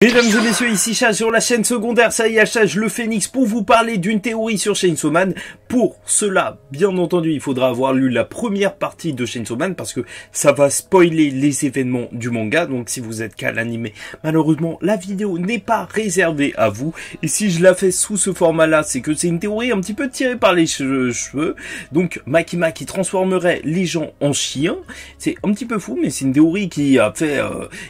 Mesdames et messieurs, ici Chaz sur la chaîne secondaire, ça y est, Chaz le Phénix pour vous parler d'une théorie sur Chainsaw Man. Pour cela, bien entendu, il faudra avoir lu la première partie de Chainsaw Man parce que ça va spoiler les événements du manga. Donc si vous êtes qu'à l'animé, malheureusement, la vidéo n'est pas réservée à vous. Et si je la fais sous ce format-là, c'est que c'est une théorie un petit peu tirée par les cheveux. Donc Makima qui transformerait les gens en chiens. C'est un petit peu fou, mais c'est une théorie qui a fait...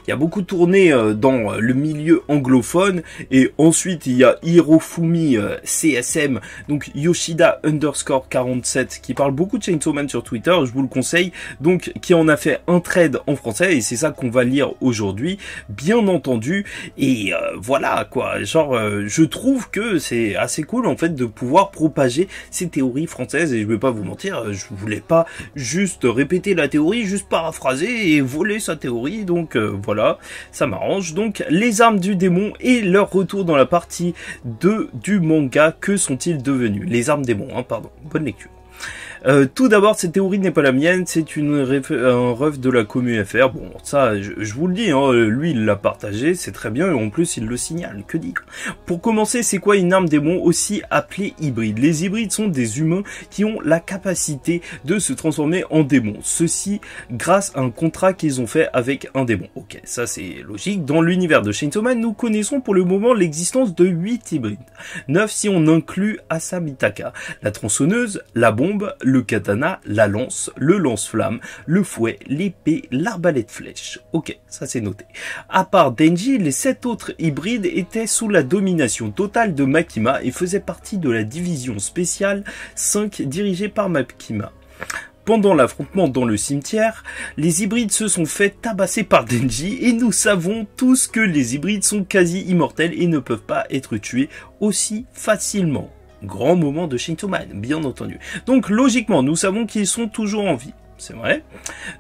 il y a beaucoup tourné dans le milieu anglophone, et ensuite il y a Hirofumi CSM, donc Yoshida _47 qui parle beaucoup de Chainsaw Man sur Twitter, je vous le conseille, donc qui en a fait un trade en français, et c'est ça qu'on va lire aujourd'hui, bien entendu, et voilà quoi, genre je trouve que c'est assez cool en fait de pouvoir propager ces théories françaises, et je vais pas vous mentir, je voulais pas juste répéter la théorie, juste paraphraser et voler sa théorie, donc voilà, ça m'arrange. Donc les armes du démon et leur retour dans la partie 2 du manga, que sont-ils devenus? Les armes démons, hein, pardon, bonne lecture. Tout d'abord, cette théorie n'est pas la mienne, c'est un ref de la commu FR. Bon, ça, je vous le dis, hein, lui, il l'a partagé, c'est très bien, et en plus, il le signale, que dire. Pour commencer, c'est quoi une arme démon, aussi appelée hybride? Les hybrides sont des humains qui ont la capacité de se transformer en démon. Ceci grâce à un contrat qu'ils ont fait avec un démon. Ok, ça c'est logique. Dans l'univers de Chainsaw Man, nous connaissons pour le moment l'existence de 8 hybrides. 9 si on inclut Asamitaka, la tronçonneuse, la bombe, le katana, la lance, le lance-flamme, le fouet, l'épée, l'arbalète flèche. Ok, ça c'est noté. À part Denji, les 7 autres hybrides étaient sous la domination totale de Makima et faisaient partie de la division spéciale 5 dirigée par Makima. Pendant l'affrontement dans le cimetière, les hybrides se sont fait tabasser par Denji, et nous savons tous que les hybrides sont quasi immortels et ne peuvent pas être tués aussi facilement. Grand moment de Chainsaw Man, bien entendu. Donc logiquement, nous savons qu'ils sont toujours en vie. C'est vrai.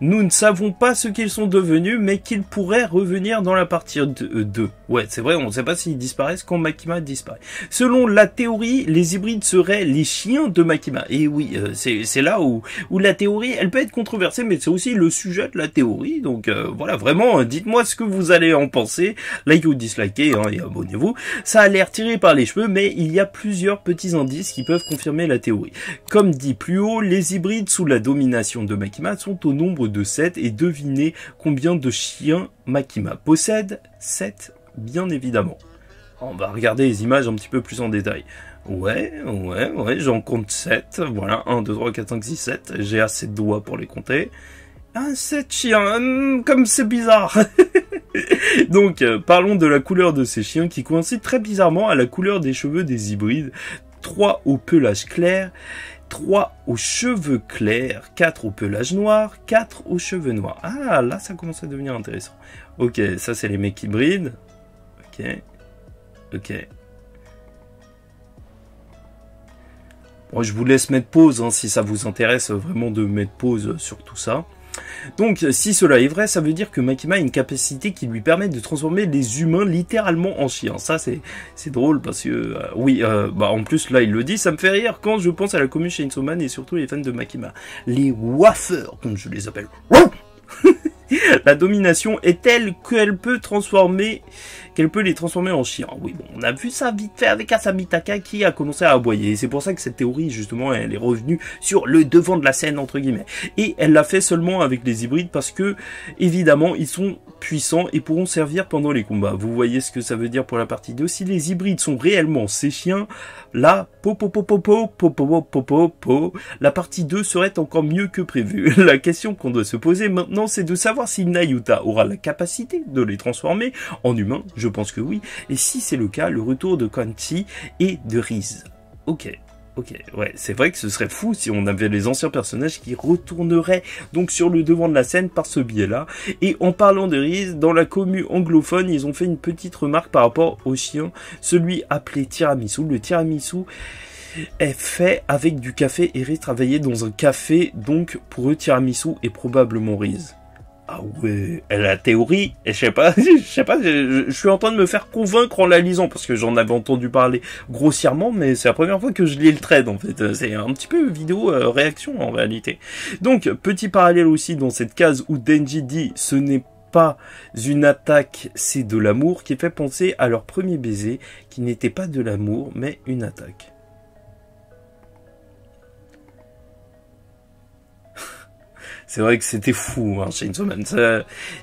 Nous ne savons pas ce qu'ils sont devenus, mais qu'ils pourraient revenir dans la partie 2. Ouais, c'est vrai, on ne sait pas s'ils disparaissent quand Makima disparaît. Selon la théorie, les hybrides seraient les chiens de Makima. Et oui, c'est là où la théorie, elle peut être controversée, mais c'est aussi le sujet de la théorie. Donc voilà, vraiment, dites-moi ce que vous allez en penser. Like ou dislikez, hein, et abonnez-vous. Ça a l'air tiré par les cheveux, mais il y a plusieurs petits indices qui peuvent confirmer la théorie. Comme dit plus haut, les hybrides sous la domination de Makima sont au nombre de 7, et devinez combien de chiens Makima possède? 7, bien évidemment. On va regarder les images un petit peu plus en détail. Ouais, j'en compte 7. Voilà, 1, 2, 3, 4, 5, 6, 7. J'ai assez de doigts pour les compter. 7 chiens, comme c'est bizarre. Donc, parlons de la couleur de ces chiens qui coïncide très bizarrement à la couleur des cheveux des hybrides. 3 au pelage clair, 3 aux cheveux clairs, 4 au pelage noir, 4 aux cheveux noirs. Ah, là, ça commence à devenir intéressant. Ok, ça, c'est les mecs hybrides. Ok. Bon, je vous laisse mettre pause, hein, si ça vous intéresse vraiment de mettre pause sur tout ça. Donc, si cela est vrai, ça veut dire que Makima a une capacité qui lui permet de transformer les humains littéralement en chiens. Ça, c'est drôle parce que, en plus, là, il le dit, ça me fait rire quand je pense à la commune Chainsaw Man et surtout les fans de Makima. Les waffeurs, comme je les appelle. La domination est telle qu'elle peut les transformer en chiens. Oui, bon, on a vu ça vite fait avec Asamitaka qui a commencé à aboyer. C'est pour ça que cette théorie, justement, elle est revenue sur le devant de la scène, entre guillemets. Et elle l'a fait seulement avec les hybrides parce que, évidemment, ils sont puissants et pourront servir pendant les combats. Vous voyez ce que ça veut dire pour la partie 2. Si les hybrides sont réellement ces chiens, là, la partie 2 serait encore mieux que prévu. La question qu'on doit se poser maintenant, c'est de savoir si Nayuta aura la capacité de les transformer en humains. Je pense que oui. Et si c'est le cas, le retour de Kanchi et de Riz. Ok, ouais, c'est vrai que ce serait fou si on avait les anciens personnages qui retourneraient donc sur le devant de la scène par ce biais-là. Et en parlant de Riz, dans la commu anglophone, ils ont fait une petite remarque par rapport au chien, celui appelé tiramisu. Le tiramisu est fait avec du café, et Riz travaillait dans un café, donc pour eux tiramisu est probablement Riz. Ah ouais, la théorie, je sais pas, je suis en train de me faire convaincre en la lisant, parce que j'en avais entendu parler grossièrement, mais c'est la première fois que je lis le trade, en fait. C'est un petit peu vidéo réaction, en réalité. Donc, petit parallèle aussi dans cette case où Denji dit « ce n'est pas une attaque, c'est de l'amour, qui fait penser à leur premier baiser, qui n'était pas de l'amour, mais une attaque. C'est vrai que c'était fou, hein, Chainsaw Man.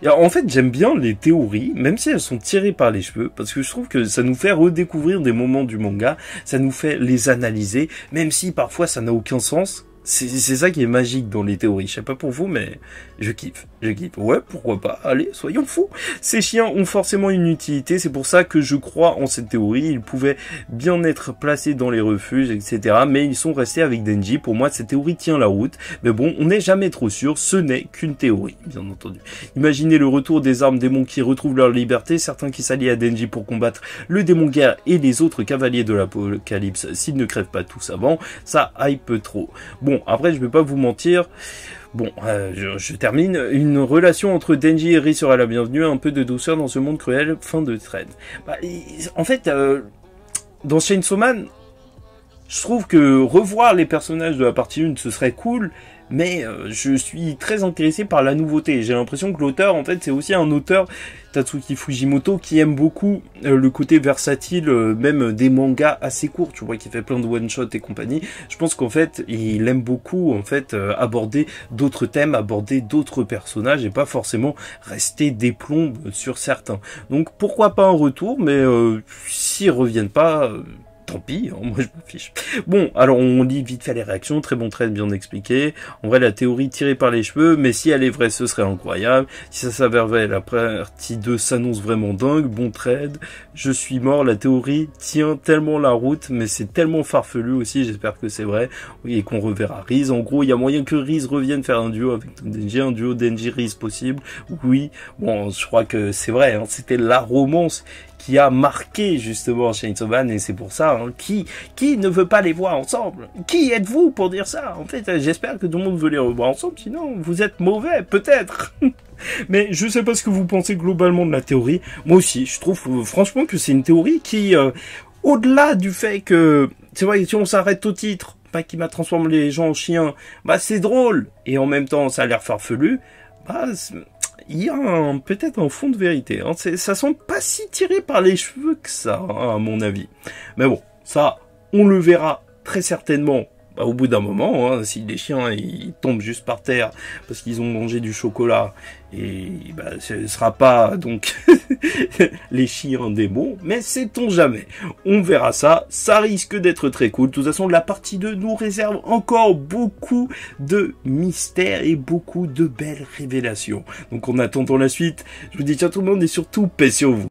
En fait, j'aime bien les théories, même si elles sont tirées par les cheveux, parce que je trouve que ça nous fait redécouvrir des moments du manga, ça nous fait les analyser, même si parfois ça n'a aucun sens. C'est ça qui est magique dans les théories. Je sais pas pour vous, mais je kiffe. Ouais, pourquoi pas. Allez, soyons fous. Ces chiens ont forcément une utilité. C'est pour ça que je crois en cette théorie. Ils pouvaient bien être placés dans les refuges, etc. Mais ils sont restés avec Denji. Pour moi, cette théorie tient la route. Mais bon, on n'est jamais trop sûr. Ce n'est qu'une théorie, bien entendu. Imaginez le retour des armes démons qui retrouvent leur liberté. Certains qui s'allient à Denji pour combattre le démon guerre et les autres cavaliers de l'apocalypse s'ils ne crèvent pas tous avant. Ça hype trop. Bon, après, je vais pas vous mentir. Bon, je termine. Une relation entre Denji et Ri sera la bienvenue. Un peu de douceur dans ce monde cruel. Fin de thread. En fait, dans Chainsaw Man, je trouve que revoir les personnages de la partie 1, ce serait cool. Mais je suis très intéressé par la nouveauté. J'ai l'impression que l'auteur, en fait, c'est aussi un auteur, Tatsuki Fujimoto, qui aime beaucoup le côté versatile, même des mangas assez courts, tu vois, qui fait plein de one-shot et compagnie. Je pense qu'en fait, il aime beaucoup, en fait, aborder d'autres thèmes, aborder d'autres personnages, et pas forcément rester des plombs sur certains. Donc, pourquoi pas un retour, mais s'ils reviennent pas... tant pis, hein, moi je me fiche. Bon, alors on lit vite fait les réactions, très bon trade bien expliqué. En vrai, la théorie tirée par les cheveux, mais si elle est vraie, ce serait incroyable. Si ça s'avère vrai, la partie 2 s'annonce vraiment dingue. Bon trade, je suis mort, la théorie tient tellement la route, mais c'est tellement farfelu aussi, j'espère que c'est vrai. Oui, et qu'on reverra Riz. En gros, il y a moyen que Riz revienne faire un duo avec Denji, un duo Denji-Riz possible. Oui, bon, je crois que c'est vrai, hein, c'était la romance qui a marqué justement Chainsaw Man, et c'est pour ça, hein, qui ne veut pas les voir ensemble? Qui êtes-vous pour dire ça? En fait, j'espère que tout le monde veut les revoir ensemble, sinon vous êtes mauvais, peut-être. Mais je sais pas ce que vous pensez globalement de la théorie. Moi aussi, je trouve franchement que c'est une théorie qui, au-delà du fait que, c'est vrai, si on s'arrête au titre, pas qui m'a transformé les gens en chiens, bah c'est drôle, et en même temps ça a l'air farfelu, bah... il y a peut-être un fond de vérité. Hein. Ça semble pas si tiré par les cheveux que ça, hein, à mon avis. Mais bon, ça, on le verra très certainement au bout d'un moment. Hein, si les chiens ils tombent juste par terre parce qu'ils ont mangé du chocolat, et bah, ce sera pas donc les chiens démons, mais sait-on jamais. On verra ça. Ça risque d'être très cool. De toute façon, la partie 2 nous réserve encore beaucoup de mystères et beaucoup de belles révélations. Donc en attendant la suite, je vous dis ciao tout le monde et surtout paix sur vous.